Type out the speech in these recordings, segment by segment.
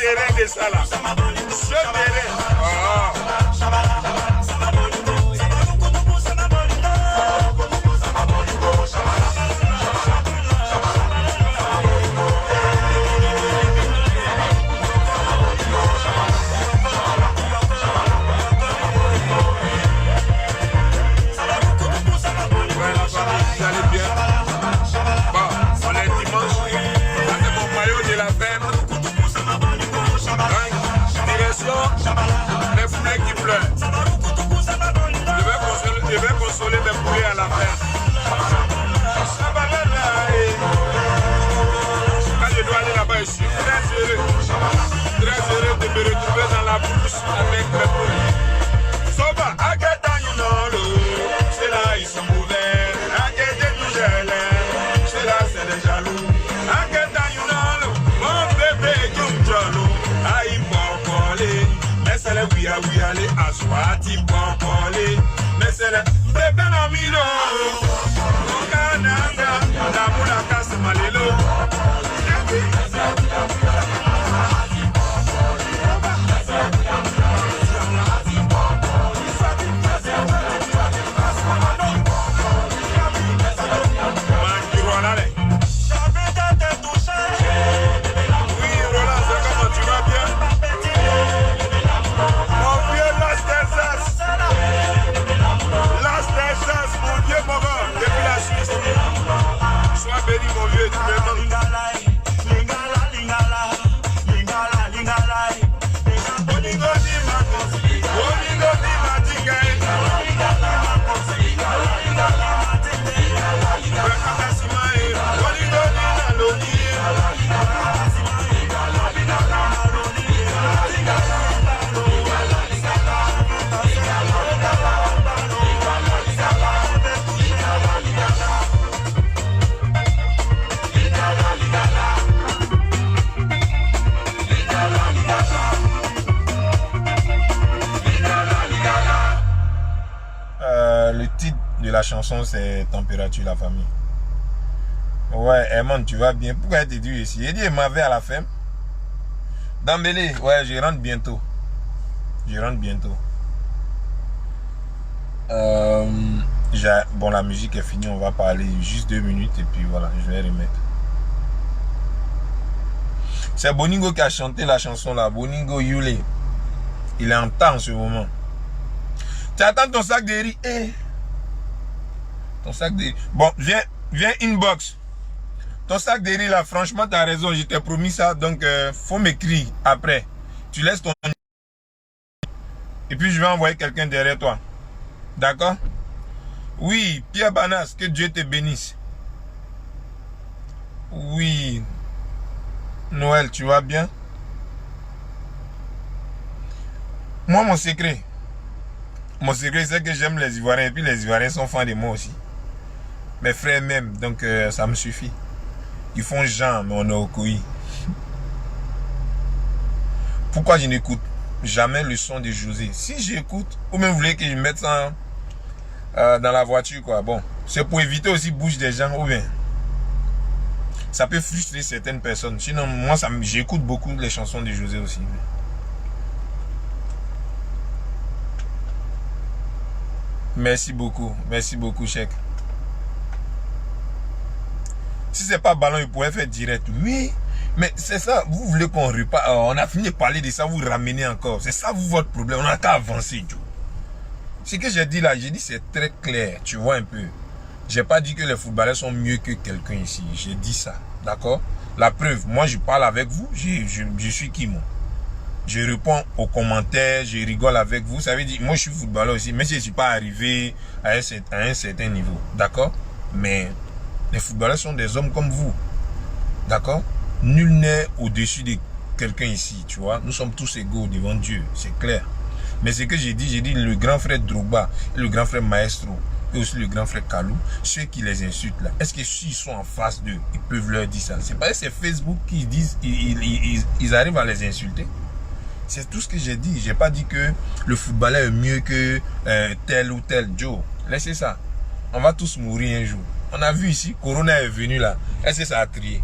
terrain de ça là. Ce terrain. Oh. Je vais consoler mes poulets à la fin. Quand je dois aller là-bas, je suis très heureux de me retrouver dans la bouche avec mes poulets. Soba, c'est là ils sont mauvais. C'est là c'est des jaloux. Mon bébé aïe mais c'est le oui aller à soi, tu mais c'est le bébé la milo. La moula casse malelo. Sois béni mon vieux, tu me manques. Le titre de la chanson c'est Température la famille. Ouais, Herman, tu vas bien? Pourquoi tu es dû ici? Il dit il m'avait à la fin. Dambélé, ouais, je rentre bientôt. Bon, la musique est finie, on va parler juste 2 minutes et puis voilà, je vais remettre. C'est Boningo qui a chanté la chanson là, Boningo Yule. Il est en temps en ce moment. Tu attends ton sac de riz. Ton sac de riz. Bon, viens inbox. Ton sac de riz là, franchement, tu as raison. Je t'ai promis ça. Donc, faut m'écrire après. Tu laisses ton... Et puis, je vais envoyer quelqu'un derrière toi. D'accord? Oui, Pierre Banas, que Dieu te bénisse. Oui. Noël, tu vas bien? Moi, mon secret, c'est que j'aime les Ivoiriens. Et puis, les Ivoiriens sont fans de moi aussi. Mes frères même. Donc, ça me suffit. Ils font genre, mais on est au couilles. Pourquoi je n'écoute jamais le son de José? Si j'écoute, ou même vous voulez que je mette ça dans la voiture, quoi. Bon, c'est pour éviter aussi bouche des gens, ou bien ça peut frustrer certaines personnes. Sinon, moi, j'écoute beaucoup les chansons de José aussi. Merci beaucoup, Cheikh. Si c'est pas ballon, il pourrait faire direct. Oui, mais c'est ça, vous voulez qu'on repart. On a fini de parler de ça, vous ramenez encore. C'est ça, vous, votre problème. On n'a qu'à avancer, Joe. Ce que j'ai dit là, j'ai dit c'est très clair, tu vois un peu. J'ai pas dit que les footballeurs sont mieux que quelqu'un ici. J'ai dit ça, d'accord? La preuve, moi je parle avec vous, je suis qui moi? Je réponds aux commentaires, je rigole avec vous. Ça veut dire, moi je suis footballeur aussi, mais je ne suis pas arrivé à un certain niveau, d'accord? Mais les footballeurs sont des hommes comme vous, d'accord? Nul n'est au-dessus de quelqu'un ici, tu vois? Nous sommes tous égaux devant Dieu, c'est clair. Mais ce que j'ai dit le grand frère Drogba, le grand frère Maestro, et aussi le grand frère Kalou, ceux qui les insultent là, est-ce que s'ils sont en face d'eux, ils peuvent leur dire ça? C'est pas c'est Facebook qui disent, ils arrivent à les insulter. C'est tout ce que j'ai dit. J'ai pas dit que le footballeur est mieux que tel ou tel. Joe, laissez ça. On va tous mourir un jour. On a vu ici, Corona est venu là. Est-ce que ça a trié?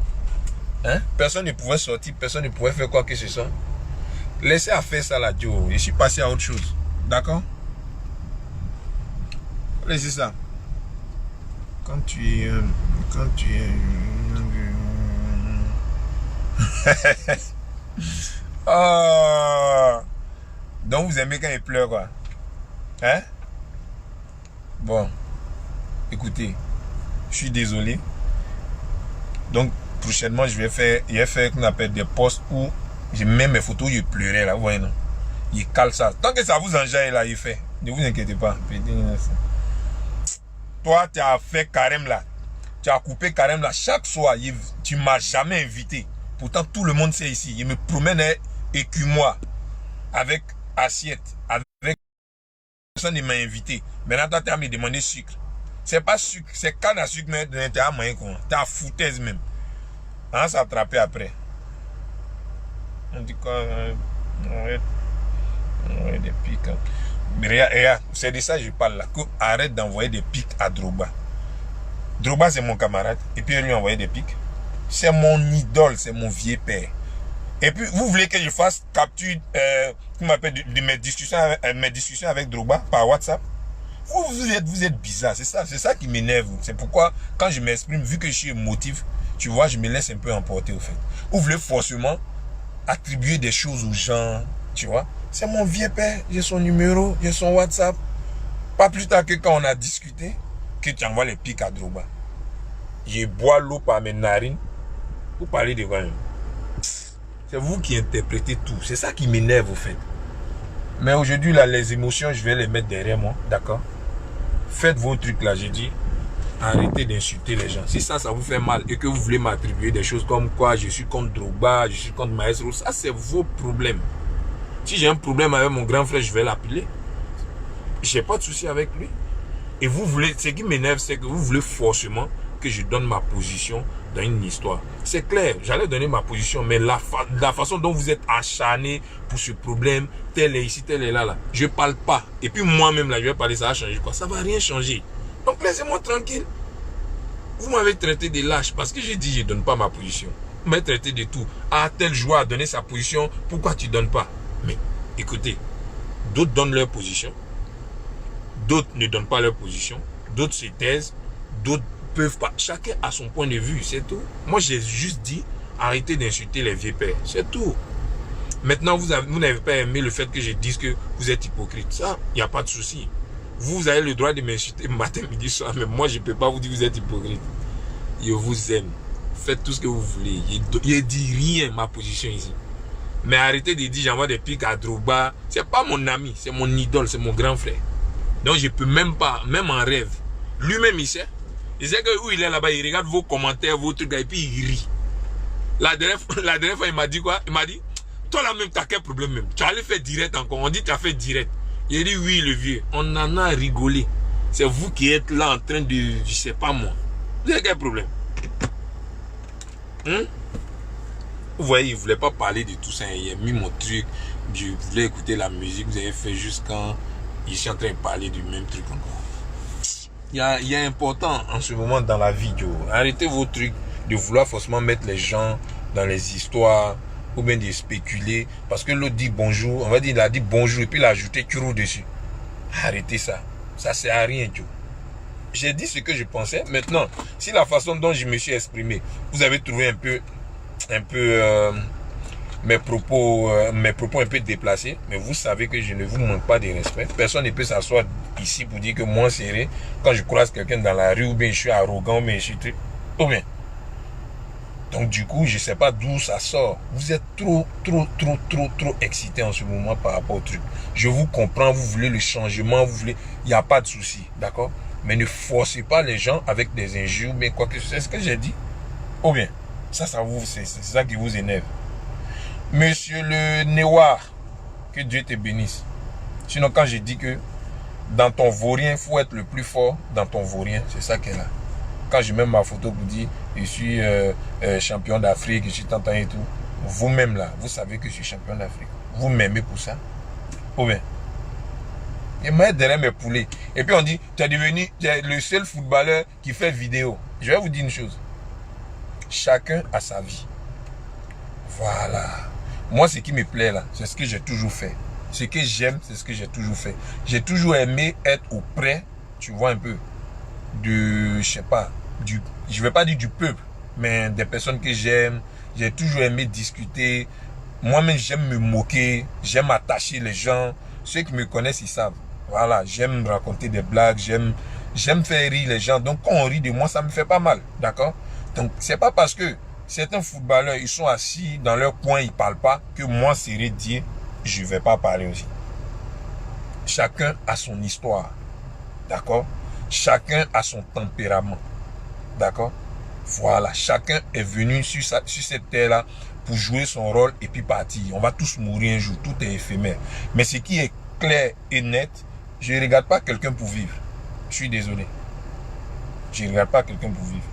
Hein? Personne ne pouvait sortir, personne ne pouvait faire quoi que ce soit. Laissez à faire ça là, Joe. Je suis passé à autre chose. D'accord? Laissez ça. Quand tu es... Oh. Donc vous aimez quand il pleure, quoi? Hein? Bon. Écoutez. Je suis désolé. Donc prochainement je vais faire qu'on appelle des posts où je mets mes photos, je pleurais là, vous voyez non? Il cale ça. Tant que ça vous enjaille là, il fait. Ne vous inquiétez pas. Toi, tu as fait carême là. Tu as coupé carême là. Chaque soir, tu m'as jamais invité. Pourtant, tout le monde sait ici. Il me promène écumoire avec assiette. Avec personne ne m'a invité. Maintenant, toi, tu as me demandé sucre. C'est pas sucre, c'est canne à sucre, mais tu as moyen quoi. Tu as foutaise même. On s'est attrapé après. On dit quoi? Ouais, des pics. Hein. Mais regarde, c'est de ça que je parle là. Arrête d'envoyer des pics à Drogba. Drogba, c'est mon camarade. Et puis, il lui a envoyé des pics. C'est mon idole, c'est mon vieux père. Et puis, vous voulez que je fasse capture de mes discussions avec Drogba par WhatsApp? Vous êtes bizarre, c'est ça qui m'énerve. C'est pourquoi, quand je m'exprime, vu que je suis émotif, tu vois, je me laisse un peu emporter au fait. Vous voulez forcément attribuer des choses aux gens, tu vois. C'est mon vieux père, j'ai son numéro, j'ai son WhatsApp. Pas plus tard que quand on a discuté, que tu envoies les pics à Drogba. Je bois l'eau par mes narines. Vous parlez de quoi même? C'est vous qui interprétez tout. C'est ça qui m'énerve au fait. Mais aujourd'hui, là, les émotions, je vais les mettre derrière moi, d'accord? Faites vos trucs là, j'ai dit. Arrêtez d'insulter les gens. Si ça vous fait mal et que vous voulez m'attribuer des choses comme quoi je suis contre Drogba, je suis contre Maestro, ça c'est vos problèmes. Si j'ai un problème avec mon grand frère, je vais l'appeler. J'ai pas de souci avec lui. Et vous voulez, ce qui m'énerve, c'est que vous voulez forcément que je donne ma position dans une histoire. C'est clair, j'allais donner ma position, mais la façon dont vous êtes acharné pour ce problème, tel est ici, tel est là, je parle pas. Et puis moi-même, là, je vais parler, ça va changer quoi? Ça va rien changer. Donc laissez-moi tranquille. Vous m'avez traité de lâche parce que j'ai dit je ne donne pas ma position. Vous m'avez traité de tout. Ah, tel joueur a donné sa position, pourquoi tu ne donnes pas? Mais écoutez, d'autres donnent leur position, d'autres ne donnent pas leur position, d'autres se taisent, d'autres peuvent pas. Chacun a son point de vue, c'est tout. Moi, j'ai juste dit, arrêtez d'insulter les vieux pères, c'est tout. Maintenant, vous n'avez pas aimé le fait que je dise que vous êtes hypocrite. Ça, il n'y a pas de souci. Vous avez le droit de m'insulter matin, midi, soir, mais moi, je ne peux pas vous dire que vous êtes hypocrite. Je vous aime. Faites tout ce que vous voulez. Je ne dis rien, ma position ici. Mais arrêtez de dire, j'envoie des pics à Drogba. Ce n'est pas mon ami, c'est mon idole, c'est mon grand frère. Donc, je ne peux même pas, même en rêve. Lui-même, il sait. Il sait que où il est là-bas, il regarde vos commentaires, vos trucs, et puis il rit. La dernière fois, il m'a dit quoi? Il m'a dit, toi là-même, tu as quel problème même? Tu allais faire direct encore. On dit, tu as fait direct. Il a dit, oui, le vieux. On en a rigolé. C'est vous qui êtes là en train de, je sais pas moi. Vous avez quel problème? Vous voyez, il ne voulait pas parler de tout ça. Il a mis mon truc. Je voulais écouter la musique. Vous avez fait juste quand je suis en train de parler du même truc encore. Il y a important en ce moment dans la vie, Joe. Arrêtez vos trucs de vouloir forcément mettre les gens dans les histoires ou bien de spéculer. Parce que l'autre dit bonjour, on va dire il a dit bonjour et puis il a ajouté Kuro dessus. Arrêtez ça. Ça sert à rien, Joe. J'ai dit ce que je pensais. Maintenant, si la façon dont je me suis exprimé, vous avez trouvé un peu mes propos un peu déplacés, mais vous savez que je ne vous manque pas de respect. Personne ne peut s'asseoir ici pour dire que moi serré, quand je croise quelqu'un dans la rue, ou bien je suis arrogant, mais je suis très... Ou bien. Donc du coup, je ne sais pas d'où ça sort. Vous êtes trop excité en ce moment par rapport au truc. Je vous comprends, vous voulez le changement, vous voulez... Il n'y a pas de souci, d'accord? Mais ne forcez pas les gens avec des injures, mais quoi que ce soit, ce que j'ai dit. Ou bien, c'est ça qui vous énerve. Monsieur le Néwar, que Dieu te bénisse. Sinon, quand je dis que dans ton vaurien, il faut être le plus fort dans ton vaurien, c'est ça qu'elle a. Quand je mets ma photo pour dire je suis champion d'Afrique, je suis tantan et tout, vous-même là, vous savez que je suis champion d'Afrique. Vous m'aimez pour ça? Ou bien, il m'a derrière mes poulets. Et puis on dit, tu es le seul footballeur qui fait vidéo. Je vais vous dire une chose. Chacun a sa vie. Voilà. Moi, ce qui me plaît là, c'est ce que j'ai toujours fait. Ce que j'aime, c'est ce que j'ai toujours fait. J'ai toujours aimé être auprès, tu vois un peu, je sais pas, je vais pas dire du peuple, mais des personnes que j'aime. J'ai toujours aimé discuter. Moi-même, j'aime me moquer, j'aime attacher les gens. Ceux qui me connaissent, ils savent. Voilà, j'aime raconter des blagues, j'aime faire rire les gens. Donc, quand on rit de moi, ça me fait pas mal, d'accord? Donc, c'est pas parce que certains footballeurs, ils sont assis dans leur coin, ils parlent pas, que moi, c'est dire, je vais pas parler aussi. Chacun a son histoire, d'accord? Chacun a son tempérament, d'accord? Voilà, chacun est venu sur cette terre-là pour jouer son rôle et puis partir. On va tous mourir un jour, tout est éphémère. Mais ce qui est clair et net, je ne regarde pas quelqu'un pour vivre. Je suis désolé. Je ne regarde pas quelqu'un pour vivre.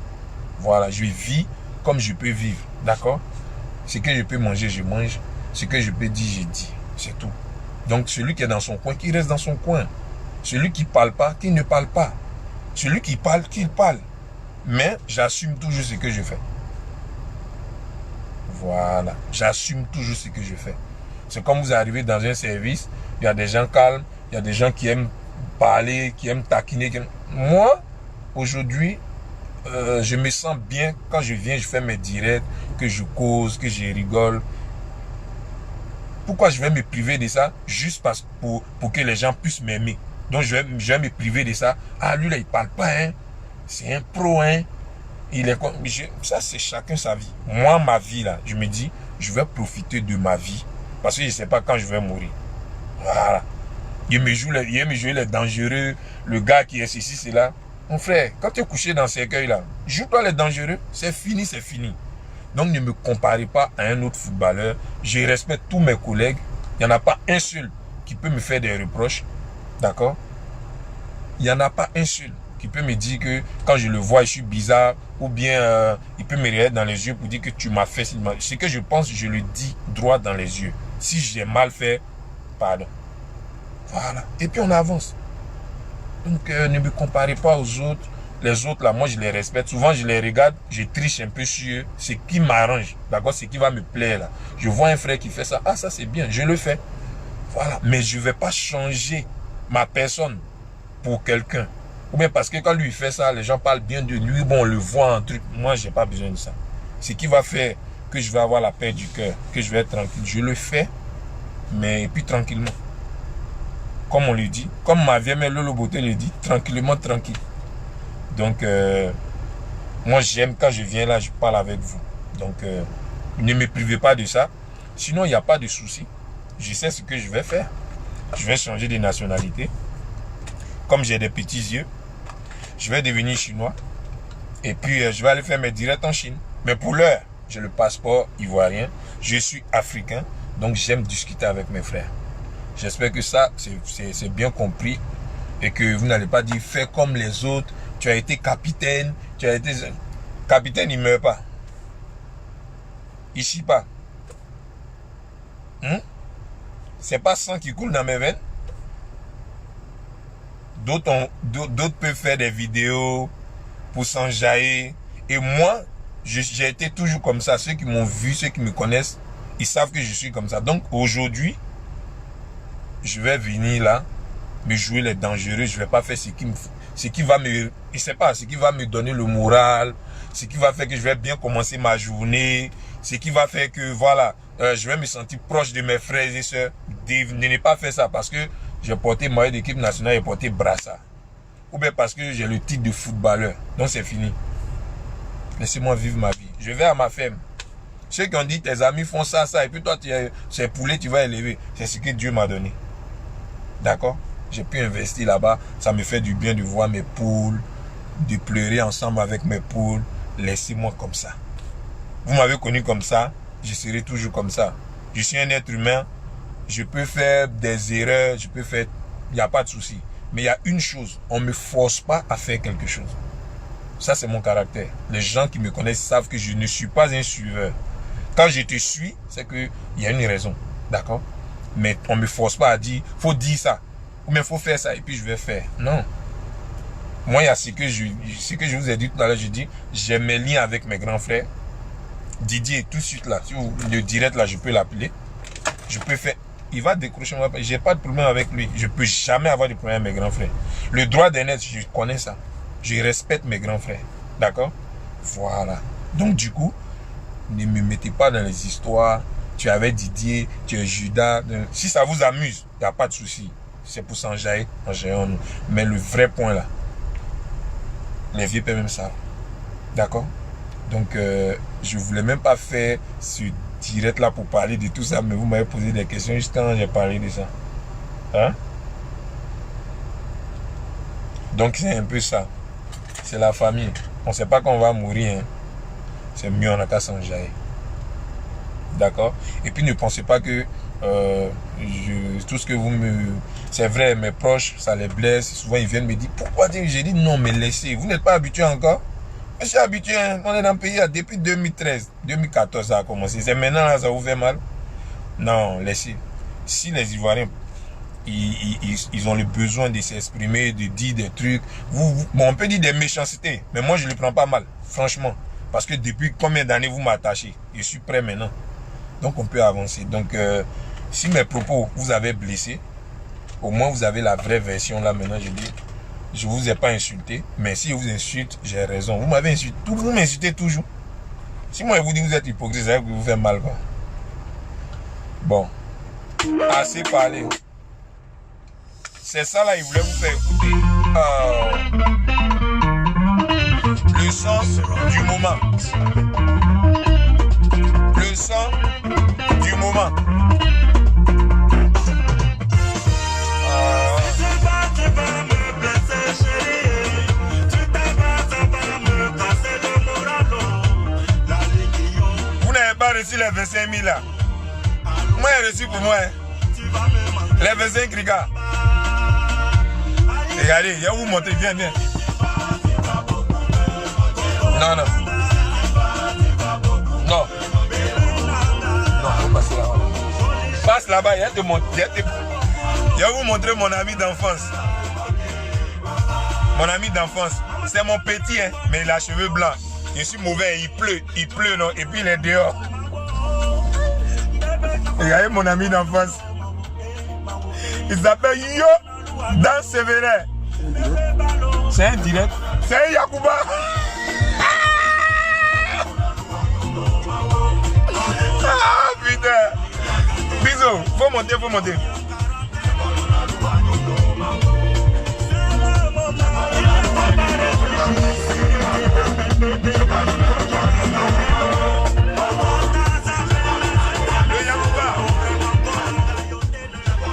Voilà, je vis comme je peux vivre, d'accord? Ce que je peux manger, je mange. Ce que je peux dire, je dis. C'est tout. Donc, celui qui est dans son coin, qui reste dans son coin. Celui qui ne parle pas, qui ne parle pas. Celui qui parle, qu'il parle. Mais j'assume toujours ce que je fais. Voilà. J'assume toujours ce que je fais. C'est comme vous arrivez dans un service, il y a des gens calmes, il y a des gens qui aiment parler, qui aiment taquiner. Moi, aujourd'hui, je me sens bien quand je viens, je fais mes directs, que je cause, que je rigole. Pourquoi je vais me priver de ça? Juste pour que les gens puissent m'aimer. Donc je vais me priver de ça. Ah, lui là, il parle pas, hein. C'est un pro, hein. Ça, c'est chacun sa vie. Moi, ma vie, là, je me dis, je vais profiter de ma vie. Parce que je ne sais pas quand je vais mourir. Voilà. Il me joue les dangereux, le gars qui est ceci, c'est là. Mon frère, quand tu es couché dans ces cercueil-là, joue-toi les dangereux. C'est fini, c'est fini. Donc, ne me comparez pas à un autre footballeur. Je respecte tous mes collègues. Il n'y en a pas un seul qui peut me faire des reproches. D'accord? Il n'y en a pas un seul qui peut me dire que quand je le vois, je suis bizarre, ou bien il peut me regarder dans les yeux pour dire que tu m'as fait. Ce que je pense, je le dis droit dans les yeux. Si j'ai mal fait, pardon. Voilà. Et puis on avance. Donc ne me comparez pas aux autres. Les autres là, moi je les respecte. Souvent je les regarde, je triche un peu sur eux. Ce qui m'arrange, d'accord, ce qui va me plaire là. Je vois un frère qui fait ça, ah ça c'est bien, je le fais. Voilà. Mais je ne vais pas changer ma personne pour quelqu'un. Ou bien parce que quand lui fait ça, les gens parlent bien de lui, bon, on le voit en truc. Moi, j'ai pas besoin de ça. Ce qui va faire que je vais avoir la paix du cœur, que je vais être tranquille, je le fais, mais puis tranquillement. Comme on le dit, comme ma vieille mère Lolo Beauté le dit, tranquillement, tranquille. Donc, moi, j'aime quand je viens là, je parle avec vous. Donc, ne me privez pas de ça. Sinon, il n'y a pas de souci. Je sais ce que je vais faire. Je vais changer de nationalité. Comme j'ai des petits yeux, je vais devenir chinois. Et puis, je vais aller faire mes directs en Chine. Mais pour l'heure, j'ai le passeport ivoirien. Je suis africain. Donc, j'aime discuter avec mes frères. J'espère que ça, c'est bien compris. Et que vous n'allez pas dire, fais comme les autres. Tu as été capitaine. Tu as été... Capitaine, il ne meurt pas. Ici, pas. C'est pas sang qui coule dans mes veines. D'autres peuvent faire des vidéos pour s'enjailler. Et moi, j'ai été toujours comme ça. Ceux qui m'ont vu, ceux qui me connaissent, ils savent que je suis comme ça. Donc aujourd'hui, je vais venir là, me jouer les dangereux. Je ne vais pas faire ce qui va me... Je sais pas, ce qui va me donner le moral. Ce qui va faire que je vais bien commencer ma journée. Ce qui va faire que, voilà, je vais me sentir proche de mes frères et sœurs. De ne pas faire ça parce que j'ai porté maillot d'équipe nationale et porté brassard. Ou bien parce que j'ai le titre de footballeur. Donc c'est fini. Laissez-moi vivre ma vie. Je vais à ma ferme. Ceux qui ont dit tes amis font ça, ça. Et puis toi, c'est poulet, tu vas élever. C'est ce que Dieu m'a donné. D'accord? J'ai pu investir là-bas. Ça me fait du bien de voir mes poules. De pleurer ensemble avec mes poules. Laissez-moi comme ça. Vous m'avez connu comme ça. Je serai toujours comme ça. Je suis un être humain. Je peux faire des erreurs, je peux faire... Il n'y a pas de souci. Mais il y a une chose, on ne me force pas à faire quelque chose. Ça, c'est mon caractère. Les gens qui me connaissent savent que je ne suis pas un suiveur. Quand je te suis, c'est qu'il y a une raison. D'accord? Mais on ne me force pas à dire, il faut dire ça. Ou bien il faut faire ça et puis je vais faire. Non. Moi, il y a ce que je vous ai dit tout à l'heure, je dis, j'ai mes liens avec mes grands frères. Didier, tout de suite là, si le direct là, je peux l'appeler. je peux faire. Il va décrocher mon appel. J'ai pas de problème avec lui. Je peux jamais avoir de problème avec mes grands frères. Le droit d'aînesse, je connais ça. Je respecte mes grands frères. D'accord? Voilà. Donc du coup, ne me mettez pas dans les histoires. Tu avais Didier, tu es Judas. Si ça vous amuse, il n'y a pas de souci. C'est pour s'enjailler, enjaillons-nous. Mais le vrai point là, les vieux peuvent même ça. D'accord? Donc, je ne voulais même pas faire ce direct là pour parler de tout ça, mais vous m'avez posé des questions juste quand j'ai parlé de ça. Hein? Donc, c'est un peu ça. C'est la famille. On ne sait pas qu'on va mourir. Hein. C'est mieux, on n'a qu'à s'enjailler. D'accord? Et puis, ne pensez pas que tout ce que vous me... C'est vrai, mes proches, ça les blesse. Souvent, ils viennent me dire, pourquoi dire? J'ai dit, non, mais laissez. Vous n'êtes pas habitué encore? Je suis habitué, hein. On est dans le pays depuis 2013. 2014, ça a commencé. C'est maintenant, là, ça vous fait mal? Non, laissez. Si les Ivoiriens, ils ont le besoin de s'exprimer, de dire des trucs, bon, on peut dire des méchancetés, mais moi, je ne le prends pas mal, franchement. Parce que depuis combien d'années vous m'attachez? Je suis prêt maintenant. Donc, on peut avancer. Donc, si mes propos vous avez blessé, au moins, vous avez la vraie version, là, maintenant, je dis... Je ne vous ai pas insulté, mais si je vous insulte, j'ai raison. Vous m'avez insulté, vous m'insultez toujours. Si moi je vous dis que vous êtes hypocrite, ça vous fait mal. Quoi. Bon, assez parlé. C'est ça là, il voulait vous faire écouter. Le sens du moment. Le sens du moment. Reçu les 25 000 là. Moi j'ai reçu pour moi. Hein. Les 25 rigas. Regardez, il y a où monter, viens. Non. Non, faut passer là-bas. Passe là-bas, il y a te montrer. Il y a où montrer mon ami d'enfance. Mon ami d'enfance. C'est mon petit, hein, mais il a cheveux blancs. Je suis mauvais, il pleut, non, et puis il est dehors. Regardez mon ami d'enfance. Il s'appelle Yo Dan Sévérin. C'est un direct. C'est un Yacouba. Ah putain. Bisous. Faut monter.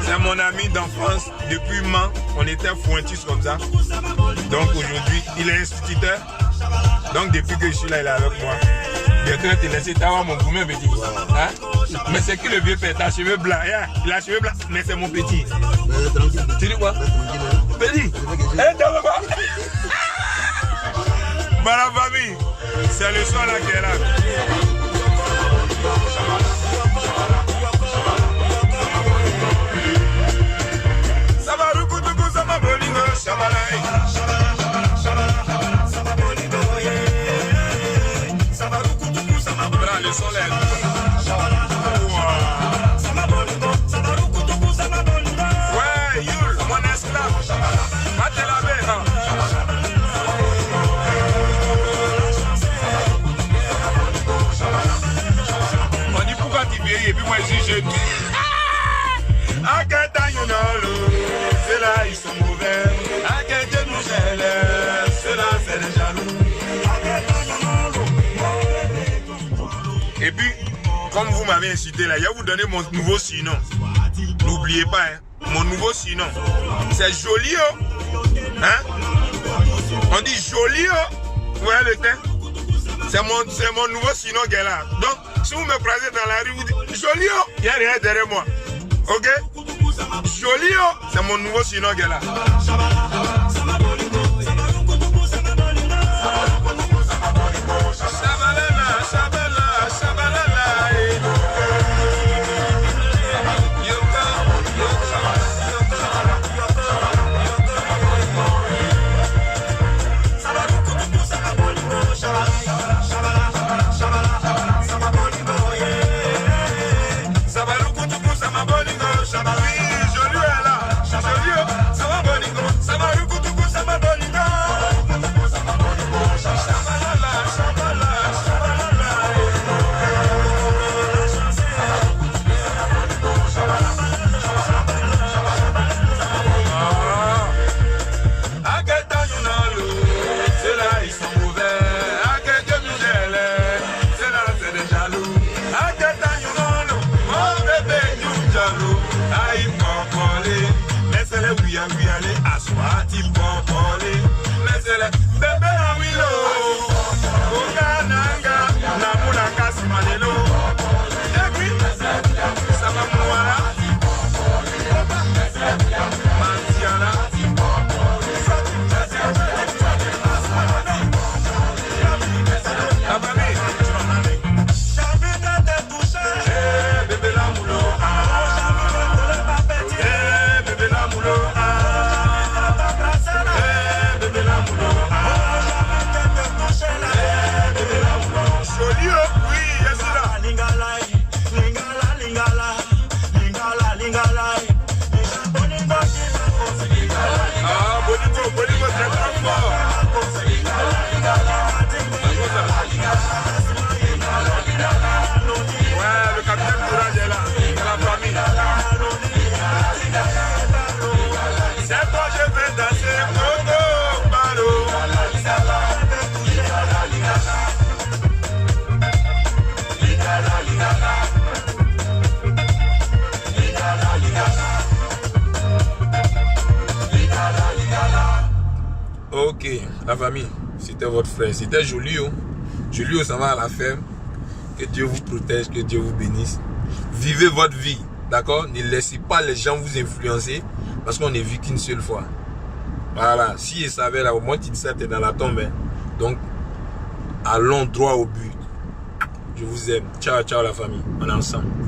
C'est mon ami d'enfance depuis Mans. On était fointus comme ça. Donc aujourd'hui, il est instituteur. Donc depuis que je suis là, il est avec moi. Bientôt, il te laisse t'avoir mon gourmet petit. Hein? Mais c'est que le vieux père, t'as cheveux blancs. Yeah, il a cheveux blancs, mais c'est mon petit. Tu dis quoi? Petit. T'as vu quoi? Voilà, famille. C'est le son là qui est là. Le son là. Ouais, Yul, mon esclave. Mate la baie. On dit pourquoi tu vieillis et puis moi je suis jeune. C'est là, ils sont mauvais. C'est là, c'est les jaloux. Et puis, comme vous m'avez incité là, je vais vous donner mon nouveau surnom. N'oubliez pas, hein, mon nouveau surnom. C'est Jolio. Hein? On dit Jolio. Vous voyez le teint? C'est mon nouveau surnom qui est là. Donc, si vous me croisez dans la rue, vous dites Jolio. Il n'y a rien derrière moi. Ok? Jolio, c'est mon nouveau surnom qui est là. bien aller à soi, tu pompoler. Mais c'est le bébé à Willow. Ogananga, Namuna Kasimanelo. Et puis, ça va mouara. Mantiana. La famille, tu vas m'amener. Ok, la famille, c'était votre frère, c'était Jolio. Jolio, ça va à la ferme. Que Dieu vous protège, que Dieu vous bénisse. Vivez votre vie, d'accord? Ne laissez pas les gens vous influencer parce qu'on n'est vu qu'une seule fois. Voilà, si ils savaient là, au moins tu dis ça, t'es dans la tombe. Hein. Donc, allons droit au but. Je vous aime. Ciao, ciao la famille. On est ensemble.